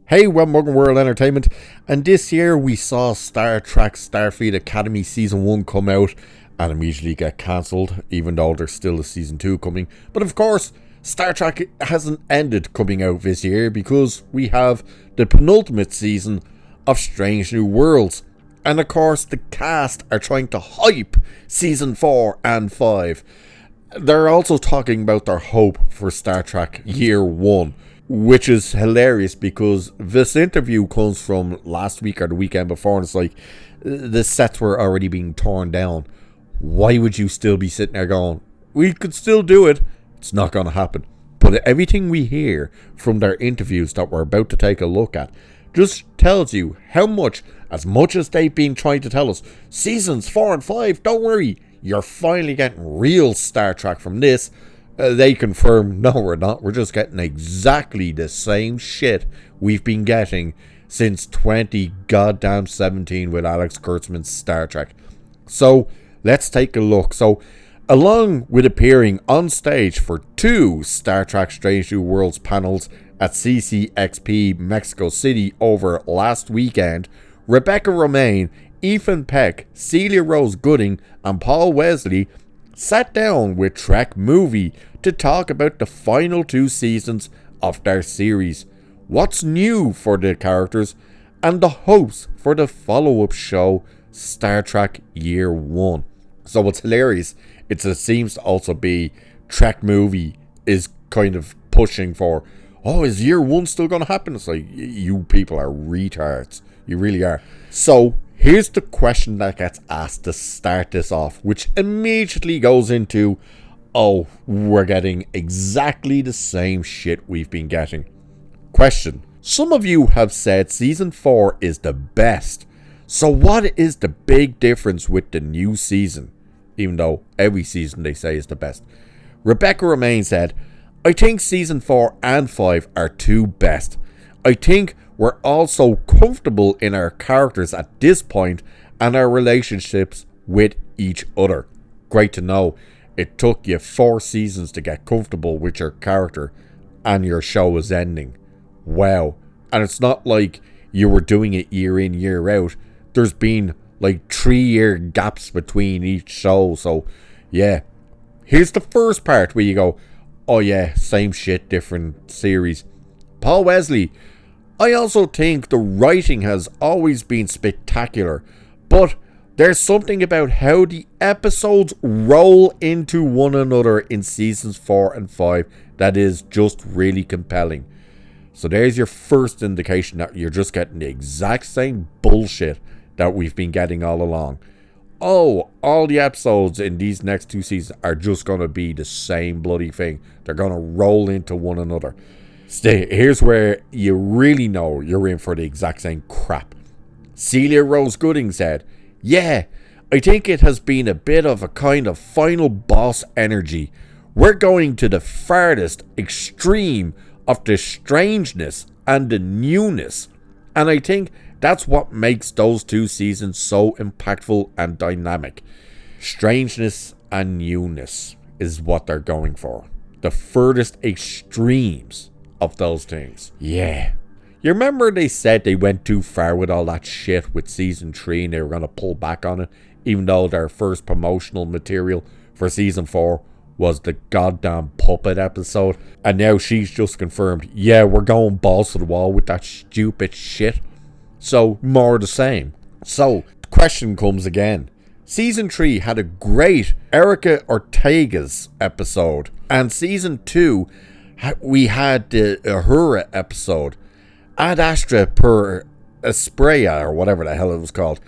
Hey, welcome World Entertainment, and this year we saw Star Trek Starfleet Academy Season 1 come out and immediately get cancelled, even though there's still a Season 2 coming. But of course, Star Trek hasn't ended coming out this year because we have the penultimate season of Strange New Worlds. And of course, the cast are trying to hype Season 4 and 5. They're also talking about their hope for Star Trek Year 1, which is hilarious because this interview comes from last week or the weekend before, and it's like, the sets were already being torn down. Why would you still be sitting there going, we could still do it? It's not going to happen. But everything we hear from their interviews that we're about to take a look at just tells you how much as they've been trying to tell us, Seasons 4 and 5, don't worry, you're finally getting real Star Trek from this. They confirm, no we're not, we're just getting exactly the same shit we've been getting since 2017 with Alex Kurtzman's Star Trek. So, let's take a look. So, along with appearing on stage for 2 Star Trek Strange New Worlds panels at CCXP Mexico City over last weekend, Rebecca Romijn, Ethan Peck, Celia Rose Gooding, and Paul Wesley sat down with Trek Movie to talk about the final 2 seasons of their series, what's new for the characters, and the hopes for the follow-up show Star Trek Year 1. So what's hilarious, it seems to also be Trek Movie is kind of pushing for, oh, is Year 1 still going to happen? It's like, you people are retards. You really are. So here's the question that gets asked to start this off, which immediately goes into, oh, we're getting exactly the same shit we've been getting. Question. Some of you have said Season 4 is the best. So what is the big difference with the new season? Even though every season they say is the best. Rebecca Romijn said, I think Season 4 and 5 are 2 best. I think we're also comfortable in our characters at this point and our relationships with each other. Great to know. It took you 4 seasons to get comfortable with your character and your show is ending. Wow. And it's not like you were doing it year in, year out. There's been like 3-year gaps between each show. So yeah. Here's the first part where you go, oh yeah, same shit, different series. Paul Wesley, I also think the writing has always been spectacular, but there's something about how the episodes roll into one another in Seasons 4 and 5 that is just really compelling. So there's your first indication that you're just getting the exact same bullshit that we've been getting all along. Oh, all the episodes in these next 2 seasons are just going to be the same bloody thing. They're going to roll into one another. Here's where you really know you're in for the exact same crap. Celia Rose Gooding said, yeah, I think it has been a bit of a kind of final boss energy. We're going to the farthest extreme of the strangeness and the newness. And I think that's what makes those 2 seasons so impactful and dynamic. Strangeness and newness is what they're going for. The furthest extremes of those things. Yeah. You remember they said they went too far with all that shit with Season 3 and they were going to pull back on it, even though their first promotional material for Season 4 was the goddamn puppet episode. And now she's just confirmed, yeah, we're going balls to the wall with that stupid shit. So, more of the same. So, the question comes again. Season 3 had a great Erica Ortega's episode. And Season 2, we had the Uhura episode. Ad Astra per Asprea, or whatever the hell it was called.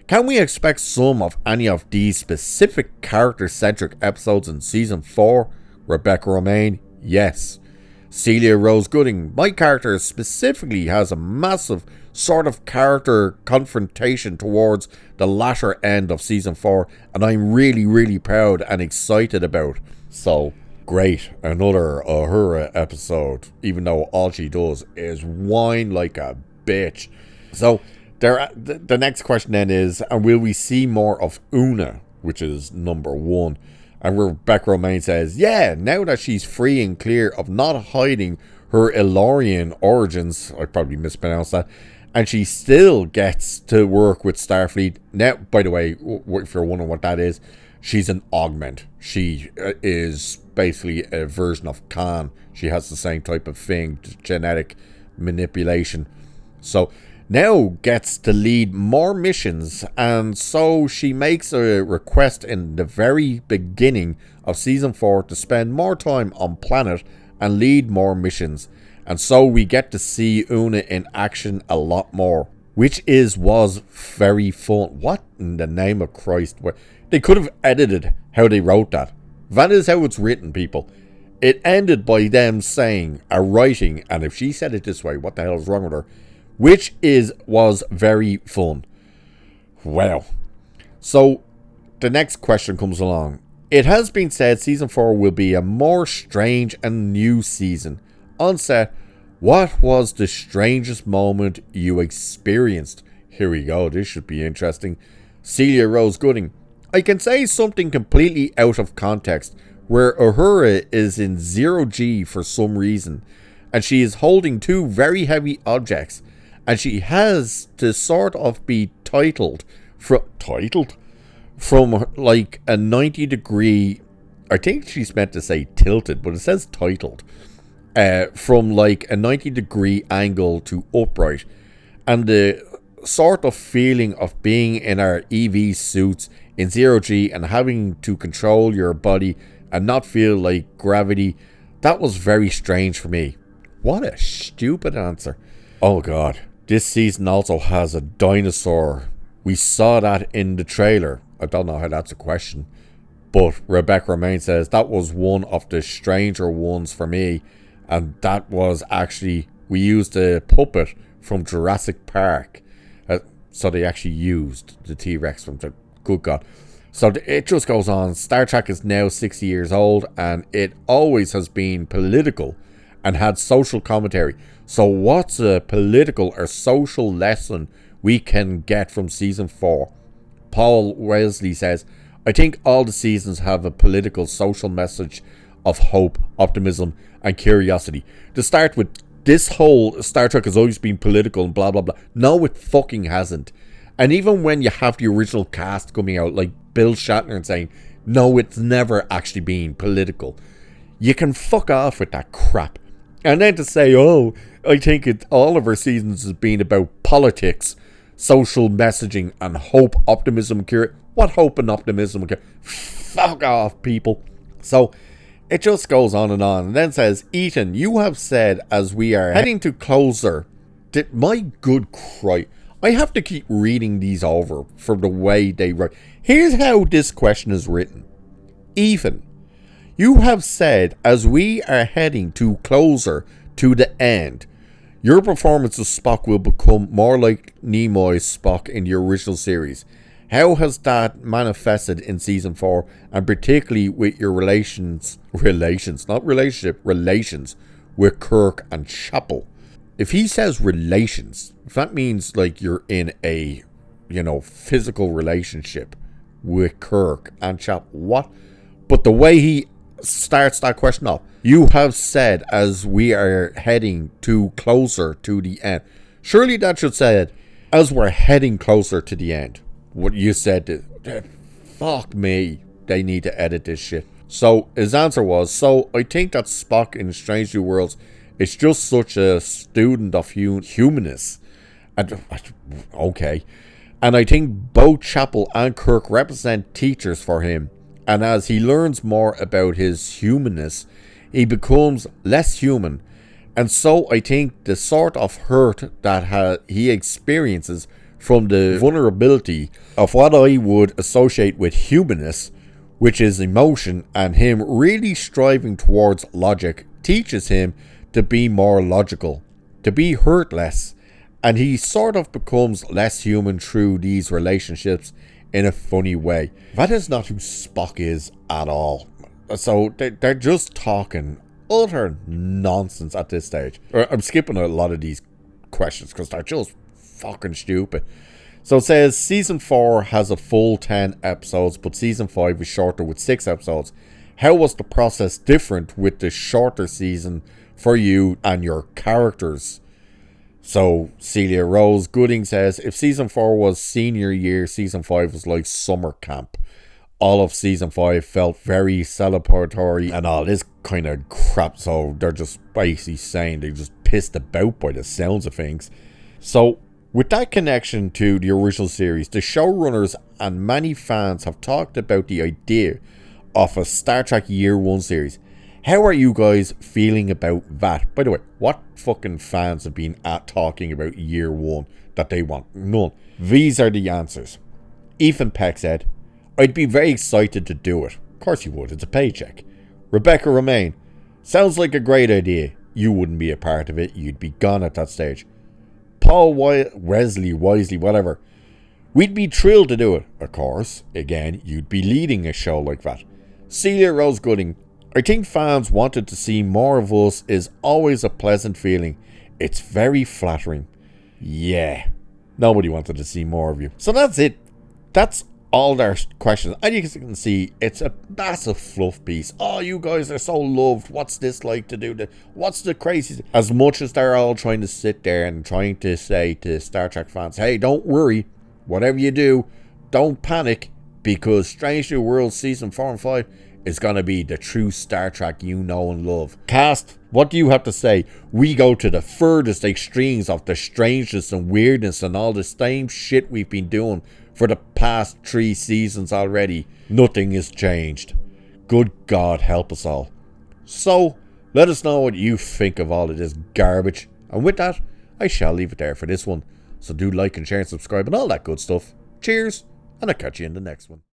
Can we expect some of any of these specific character-centric episodes in Season 4? Rebecca Romijn, yes. Celia Rose Gooding, my character specifically has a massive sort of character confrontation towards the latter end of Season 4, and I'm really, really proud and excited about. So, great, another Uhura episode, even though all she does is whine like a bitch. So, the next question then is, and will we see more of Una, which is number 1? And Rebecca Romijn says, yeah, now that she's free and clear of not hiding her Ilorian origins. I probably mispronounced that. And she still gets to work with Starfleet. Now, by the way, if you're wondering what that is, she's an augment. She is basically a version of Khan. She has the same type of thing, genetic manipulation. So now gets to lead more missions, and so she makes a request in the very beginning of season 4 to spend more time on planet and lead more missions. And so we get to see Una in action a lot more, which was very fun. What in the name of Christ? They could have edited how they wrote that. That is how it's written, people. It ended by them saying, a writing, and if she said it this way, what the hell is wrong with her? Which was very fun. Wow. So, the next question comes along. It has been said season 4 will be a more strange and new season. On set, what was the strangest moment you experienced? Here we go, this should be interesting. Celia Rose Gooding. I can say something completely out of context, where Uhura is in 0G for some reason, and she is holding 2 very heavy objects, and she has to sort of be titled from like a 90-degree, I think she's meant to say tilted, but it says titled, from like a 90-degree angle to upright, and the sort of feeling of being in our EV suits in 0G and having to control your body and not feel like gravity, that was very strange for me. What a stupid answer. Oh god, this season also has a dinosaur. We saw that in the trailer. I don't know how that's a question, but Rebecca Romaine says that was one of the stranger ones for me, and that was actually, we used a puppet from Jurassic Park, so they actually used the T-Rex from the, good god. So it just goes on. Star Trek is now 60 years old, and it always has been political and had social commentary. So what's a political or social lesson we can get from season 4? Paul Wesley says, I think all the seasons have a political social message of hope, optimism and curiosity. To start with, this whole Star Trek has always been political and blah blah blah. No, it fucking hasn't. And even when you have the original cast coming out, like Bill Shatner, and saying, no, it's never actually been political, you can fuck off with that crap. And then to say, oh, I think all of our seasons has been about politics, social messaging, and hope, optimism, cure. What hope and optimism? Fuck off, people. So it just goes on, and then says, Ethan, you have said as we are heading to closer, that my good Christ, I have to keep reading these over for the way they write. Here's how this question is written. Ethan, you have said as we are heading to closer to the end, your performance of Spock will become more like Nimoy's Spock in the original series. How has that manifested in season 4, and particularly with your relations with Kirk and Chapel? If he says relations, if that means like you're in a, physical relationship with Kirk and Chapel, what? But the way he starts that question off, you have said as we are heading to closer to the end. Surely that should say it as we're heading closer to the end. What you said, fuck me, they need to edit this shit. So his answer was, so I think that Spock in Strange New Worlds is just such a student of humanness. And, okay. And I think both Chapel and Kirk represent teachers for him. And as he learns more about his humanness, he becomes less human. And so I think the sort of hurt that he experiences from the vulnerability of what I would associate with humanness, which is emotion, and him really striving towards logic, teaches him to be more logical, to be hurt less, and he sort of becomes less human through these relationships in a funny way. That is not who Spock is at all. So they're just talking utter nonsense at this stage. I'm skipping a lot of these questions because they're just fucking stupid. So it says season 4 has a full 10 episodes, but season 5 is shorter with 6 episodes. How was the process different with the shorter season for you and your characters. So Celia Rose Gooding says, if season 4 was senior year, season 5 was like summer camp. All of season 5 felt very celebratory and all this kind of crap. So they're just basically saying they just pissed about by the sounds of things. So with that connection to the original series, the showrunners and many fans have talked about the idea of a Star Trek Year 1 series. How are you guys feeling about that? By the way, what fucking fans have been talking about Year 1 that they want? None. These are the answers. Ethan Peck said, I'd be very excited to do it. Of course you would, it's a paycheck. Rebecca Romaine, sounds like a great idea. You wouldn't be a part of it, you'd be gone at that stage. Paul Wisely, whatever. We'd be thrilled to do it. Of course, again, you'd be leading a show like that. Celia Rose Gooding, I think fans wanted to see more of us is always a pleasant feeling. It's very flattering. Yeah, nobody wanted to see more of you. So that's it. That's all their questions. And you can see it's a massive fluff piece. Oh, you guys are so loved. What's this like to do? What's the crazy? As much as they're all trying to sit there and trying to say to Star Trek fans, hey, don't worry. Whatever you do, don't panic, because Strange New Worlds Season 4 and 5 is going to be the true Star Trek you know and love. Cast, what do you have to say? We go to the furthest extremes of the strangeness and weirdness and all the same shit we've been doing for the past 3 seasons already. Nothing has changed. Good God help us all. So, let us know what you think of all of this garbage. And with that, I shall leave it there for this one. So do like and share and subscribe and all that good stuff. Cheers, and I'll catch you in the next one.